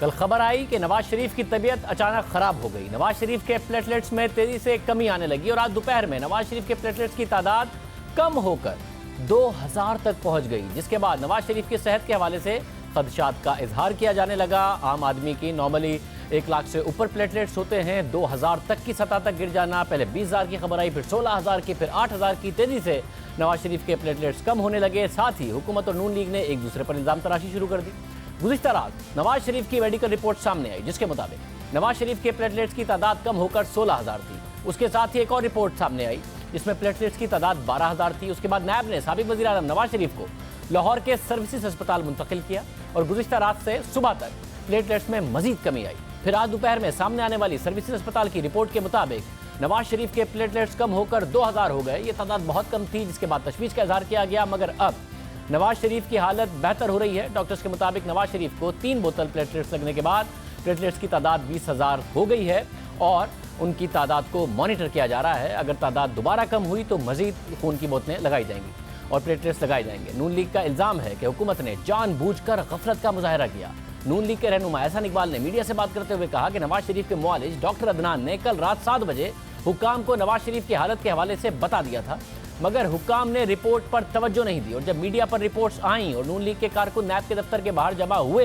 कल खबर आई कि नवाज शरीफ की तबीयत अचानक खराब हो गई। नवाज शरीफ के प्लेटलेट्स में तेजी से कमी आने लगी और आज दोपहर में नवाज शरीफ के प्लेटलेट्स की तादाद कम होकर 2000 तक पहुंच गई, जिसके बाद नवाज शरीफ की सेहत के हवाले से खदशात का इजहार किया जाने लगा। आम आदमी की नॉर्मली 1 लाख से ऊपर प्लेटलेट्स होते हैं, 2000 तक की सतह तक गिर जाना, पहले 20,000 की खबर आई, फिर 16,000 की, फिर 8,000 की। तेजी से नवाज शरीफ के प्लेटलेट्स कम होने लगे। साथ ही हुकूमत और नून लीग ने एक दूसरे पर इल्जाम तराशी शुरू कर दी। गुज़िश्ता रात नवाज शरीफ की मेडिकल रिपोर्ट सामने आई, जिसके मुताबिक नवाज शरीफ के प्लेटलेट्स की तादाद कम होकर 16,000 थी। उसके साथ ही एक और रिपोर्ट सामने आई जिसमें प्लेटलेट्स की तादाद 12,000 थी। उसके बाद नैब ने साबिक वज़ीर आज़म नवाज शरीफ को लाहौर के सर्विसेज अस्पताल मुंतकिल किया और गुज़िश्ता रात से सुबह तक प्लेटलेट्स में मजीद कमी आई। फिर आज दोपहर में सामने आने वाली सर्विसेज अस्पताल की रिपोर्ट के मुताबिक नवाज शरीफ के प्लेटलेट्स कम होकर 2000 हो गए। ये तादाद बहुत कम थी, जिसके बाद तशवीश का इजहार किया गया, मगर अब नवाज शरीफ की हालत बेहतर हो रही है। डॉक्टर्स के मुताबिक नवाज शरीफ को 3 बोतल प्लेटलेट्स लगने के बाद प्लेटलेट्स की तादाद 20,000 हो गई है और उनकी तादाद को मॉनिटर किया जा रहा है। अगर तादाद दोबारा कम हुई तो मजीद खून की बोतलें लगाई जाएंगी और प्लेटलेट्स लगाए जाएंगे। नून लीग का इल्ज़ाम है कि हुकूमत ने जानबूझकर गफलत का मुजाहरा किया। नून लीग के रहनुमा एहसान इकबाल ने मीडिया से बात करते हुए कहा कि नवाज शरीफ के मुआलिज डॉक्टर अदनान ने कल रात 7 बजे हुक्काम को नवाज शरीफ की हालत के हवाले से बता दिया था, मगर हुक्काम ने रिपोर्ट पर तवज्जो नहीं दी और जब मीडिया पर रिपोर्ट्स आईं और नून लीग के कारकुन नैब के दफ्तर के बाहर जमा हुए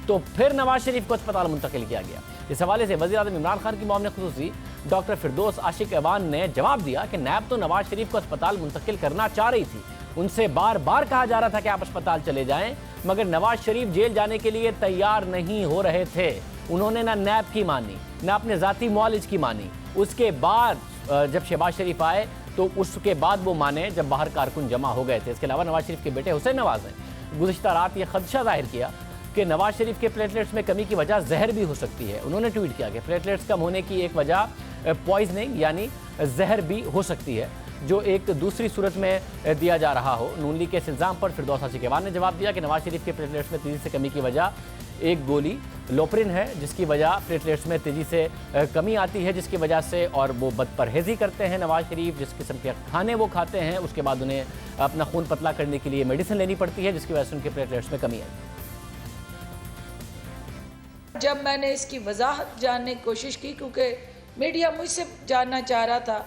तो फिर नवाज शरीफ को अस्पताल मुंतकिल किया गया। इस हवाले से वज़ीर आज़म इमरान खान की मोमिन खुसूसी डॉक्टर फिरदौस आशिक ऐवान ने जवाब दिया कि नैब तो नवाज शरीफ को अस्पताल मुंतकिल करना चाह रही थी। उनसे बार बार कहा जा रहा था कि आप अस्पताल चले जाएं, मगर नवाज शरीफ जेल जाने के लिए तैयार नहीं हो रहे थे। उन्होंने ना नैब की मानी, ना अपने ज़ाती मुआलिज की मानी। उसके बाद जब शहबाज शरीफ आए तो उसके बाद वो माने जब बाहर कारकुन जमा हो गए थे। इसके अलावा नवाज शरीफ के बेटे हुसैन नवाज ने गुज़िश्ता रात ये खदशा जाहिर किया कि नवाज शरीफ के प्लेटलेट्स में कमी की वजह जहर भी हो सकती है। उन्होंने ट्वीट किया कि प्लेटलेट्स कम होने की एक वजह पॉइजनिंग यानी जहर भी हो सकती है, जो एक दूसरी सूरत में दिया जा रहा हो। नून लीग के इस इल्ज़ाम पर फिरदौस आशिक ऐवान ने जवाब दिया कि नवाज शरीफ के प्लेटलेट्स में तेज़ी से कमी की वजह एक गोली लोप्रिन है, जिसकी वजह प्लेटलेट्स में तेज़ी से कमी आती है, जिसकी वजह से और वो बदपरहेज़ी करते हैं नवाज शरीफ। जिस किस्म के खाने वो खाते हैं उसके बाद उन्हें अपना खून पतला करने के लिए मेडिसिन लेनी पड़ती है, जिसकी वजह से उनके प्लेटलेट्स में कमी आई। जब मैंने इसकी वजाहत जानने की कोशिश की, क्योंकि मीडिया मुझसे जानना चाह रहा था,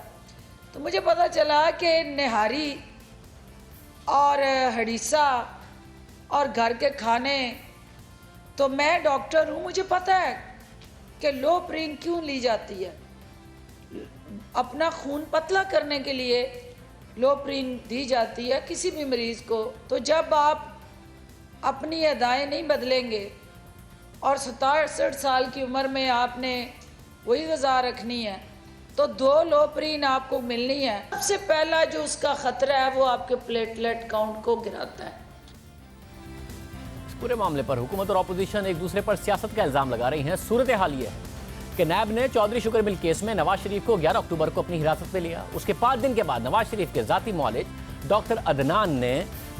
तो मुझे पता चला कि निहारी और हड़ीसा और घर के खाने, तो मैं डॉक्टर हूँ, मुझे पता है कि लोप्रिन क्यों ली जाती है। अपना खून पतला करने के लिए लोप्रिन दी जाती है किसी भी मरीज़ को। तो जब आप अपनी अदाएँ नहीं बदलेंगे और 67 साल की उम्र में आपने वही ग़िज़ा रखनी है, तो 2 लोप्रिन आपको मिलनी है। सबसे पहला जो उसका ख़तरा है वो आपके प्लेटलेट काउंट को गिराता है। पूरे मामले पर हुकूमत और अपोजिशन एक दूसरे पर सियासत का इल्ज़ाम लगा रही हैं। सूरत हाल ये है कि नैब ने चौधरी शुगर मिल केस में नवाज शरीफ को 11 अक्टूबर को अपनी हिरासत में लिया। उसके 5 दिन के बाद नवाज शरीफ के ज़ाती मुआलिज डॉक्टर अदनान ने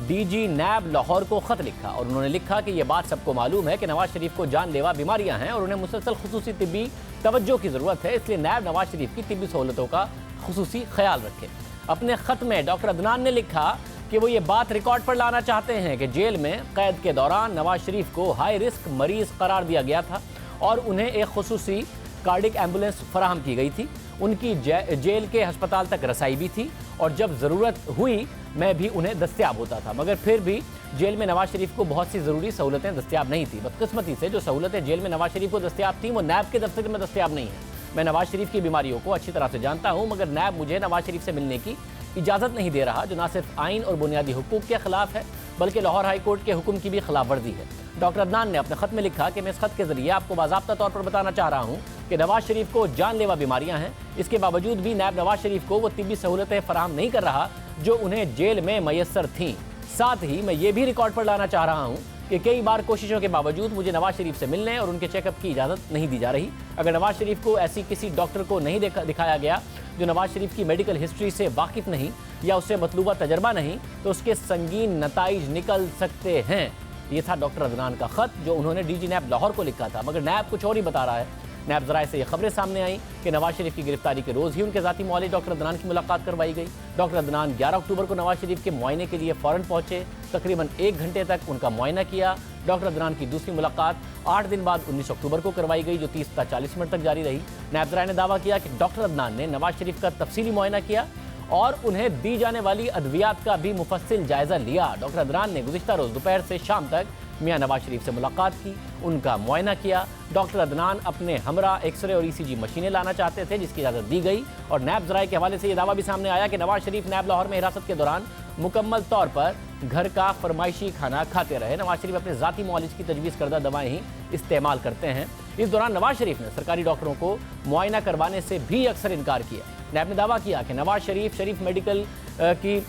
DG नैब लाहौर को ख़त लिखा और उन्होंने लिखा कि यह बात सबको मालूम है कि नवाज शरीफ को जानलेवा बीमारियां हैं और उन्हें मुसलसल खुसूसी तिब्बी तवज्जो की ज़रूरत है, इसलिए नैब नवाज शरीफ की तिब्बी सहूलतों का खुसूसी ख्याल रखे। अपने ख़त में डॉक्टर अदनान ने लिखा कि वो ये बात रिकॉर्ड पर लाना चाहते हैं कि जेल में कैद के दौरान नवाज शरीफ को हाई रिस्क मरीज़ करार दिया गया था और उन्हें एक खुसूसी कार्डिक एम्बुलेंस फराहम की गई थी। उनकी जेल के अस्पताल तक रसाई भी थी और जब ज़रूरत हुई मैं भी उन्हें दस्तयाब होता था, मगर फिर भी जेल में नवाज शरीफ को बहुत सी ज़रूरी सहूलतें दस्तयाब नहीं थी। बदकिस्मती से जो सहूलतें जेल में नवाज शरीफ को दस्तयाब थी वो नैब के दफ्तर में दस्तयाब नहीं है। मैं नवाज शरीफ की बीमारियों को अच्छी तरह से जानता हूँ, मगर नैब मुझे नवाज शरीफ से मिलने की इजाज़त नहीं दे रहा, जो ना सिर्फ आइन और बुनियादी हुकूक के खिलाफ है बल्कि लाहौर हाई कोर्ट के हुक्म की भी खिलाफ वर्जी है। डॉक्टर अदनान ने अपने ख़त में लिखा कि मैं इस खत के ज़रिए आपको बाज़ाब्ता तौर पर बताना चाह रहा हूँ कि नवाज शरीफ को जानलेवा बीमारियाँ हैं। इसके बावजूद भी नैब नवाज शरीफ को वो तिब्बी सहूलतें फराहम नहीं कर रहा जो उन्हें जेल में मैसर थीं। साथ ही मैं ये भी रिकॉर्ड पर लाना चाह रहा हूँ कि कई बार कोशिशों के बावजूद मुझे नवाज शरीफ से मिलने और उनके चेकअप की इजाज़त नहीं दी जा रही। अगर नवाज शरीफ को ऐसी किसी डॉक्टर को नहीं दिखाया गया जो नवाज शरीफ की मेडिकल हिस्ट्री से वाकिफ़ नहीं या उससे मतलूबा तजर्बा नहीं, तो उसके संगीन नताइज निकल सकते हैं। ये था डॉक्टर अदनान का ख़त जो उन्होंने DG नैब लाहौर को लिखा था, मगर नैब कुछ और ही बता रहा है। नैब ज़राए से ये खबरें सामने आई कि नवाज शरीफ की गिरफ्तारी के रोज़ ही उनके ज़ाती मुआलिज डॉक्टर अदनान की मुलाकात करवाई गई। डॉक्टर अदनान 11 अक्टूबर को नवाज शरीफ के मुआयने के लिए फ़ौरन पहुँचे। तकरीबन 1 घंटे तक उनका मुआयना किया। डॉक्टर अदनान की दूसरी मुलाकात 8 दिन बाद 19 अक्टूबर को करवाई गई, जो 30-40 मिनट तक जारी रही। नायब ज़राए ने दावा किया कि डॉक्टर अदनान ने नवाज शरीफ का तफसीली मुआयना किया और उन्हें दी जाने वाली अद्वियात का भी मुफस्सिल जायजा लिया। डॉक्टर अदनान ने गुज़िश्ता रोज़ दोपहर से शाम तक मियां नवाज शरीफ से मुलाकात की, उनका मुआयना किया। डॉक्टर अदनान अपने हमरा एक्सरे और ईसीजी मशीनें लाना चाहते थे, जिसकी इजाज़त दी गई। और नैब ज़राए के हवाले से यह दावा भी सामने आया कि नवाज शरीफ नैब लाहौर में हिरासत के दौरान मुकम्मल तौर पर घर का फरमाइशी खाना खाते रहे। नवाज शरीफ अपने ज़ाती मुआलिज की तजवीज़ करदा दवाएं ही इस्तेमाल करते हैं। इस दौरान नवाज शरीफ ने सरकारी डॉक्टरों को मुआयना करवाने से भी अक्सर इनकार किया। नैब ने दावा किया कि नवाज शरीफ मेडिकल की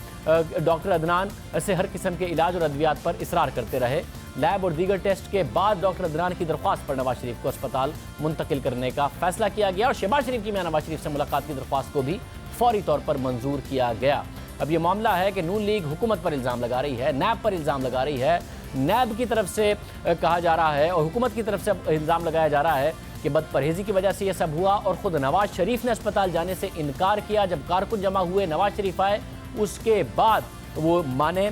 डॉक्टर अदनान से हर किस्म के इलाज और अद्वियात पर इसरार करते रहे। लैब और दीगर टेस्ट के बाद डॉक्टर अदनान की दरख्वास्त पर नवाज शरीफ को अस्पताल मुंतकिल करने का फैसला किया गया और शहबाज शरीफ की मियां नवाज शरीफ से मुलाकात की दरख्वास्त को भी फौरी तौर पर मंजूर किया गया। अब ये मामला है कि नून लीग हुकूमत पर इल्ज़ाम लगा रही है, नैब पर इल्ज़ाम लगा रही है। नैब की तरफ से कहा जा रहा है और हुकूमत की तरफ से इल्ज़ाम लगाया जा रहा है कि बदपरहेज़ी की वजह से यह सब हुआ और ख़ुद नवाज शरीफ ने अस्पताल जाने से इनकार किया। जब कारकुन जमा हुए, नवाज शरीफ आए, उसके बाद वो माने।